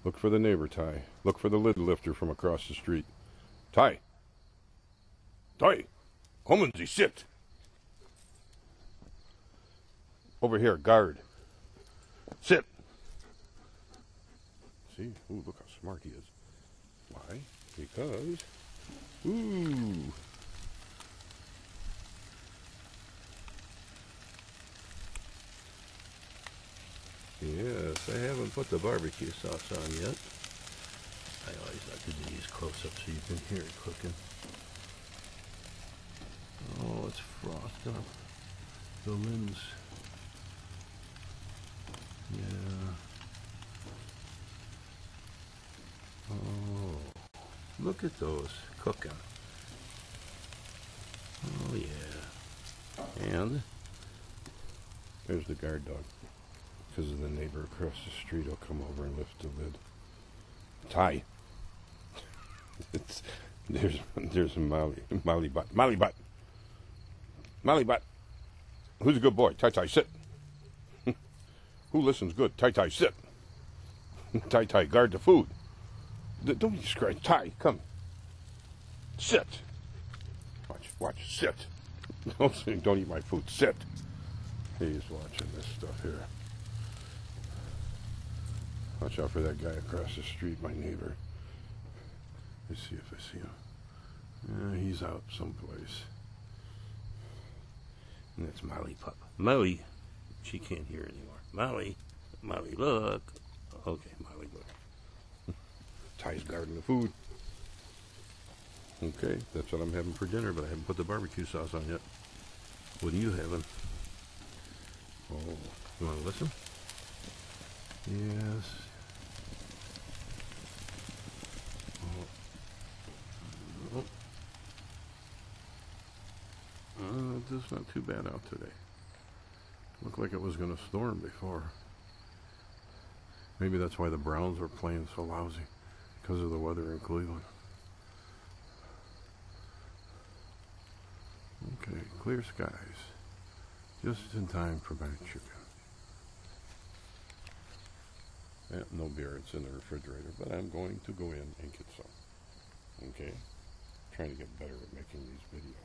Look for the neighbor, Ty. Look for the lid lifter from across the street. Ty! Ty! Kommen Sie, sit! Over here, guard. Sit! See? Ooh, look how smart he is. Why? Because... Ooh! Yes, I haven't put the barbecue sauce on yet. I always like to do these close-ups so you can hear it cooking. Oh, it's frothed up. The limbs. Yeah. Oh, look at those cooking. Oh, yeah. And there's the guard dog. Because of the neighbor across the street, will come over and lift the lid. Ty. There's Molly Butt. Molly Butt. Molly Butt. Who's a good boy? Tai Tai, sit. Who listens good? Tai Tai, sit. Tai Tai, guard the food. Don't be scratch. Tai, come. Sit. Watch, sit. Don't eat my food. Sit. He's watching this stuff here. Watch out for that guy across the street, my neighbor. Let's see if I see him. Yeah, he's out someplace. And that's Molly Pup. Molly. She can't hear anymore. Molly. Molly, look. Okay, Molly, look. Ty's guarding the food. Okay, that's what I'm having for dinner, but I haven't put the barbecue sauce on yet. What are you having? Oh, you want to listen? Yes. It's not too bad out today. Looked like it was going to storm before. Maybe that's why the Browns are playing so lousy, because of the weather in Cleveland. Okay, clear skies. Just in time for my chicken. Yeah, no beer, it's in the refrigerator, but I'm going to go in and get some. Okay? Trying to get better at making these videos.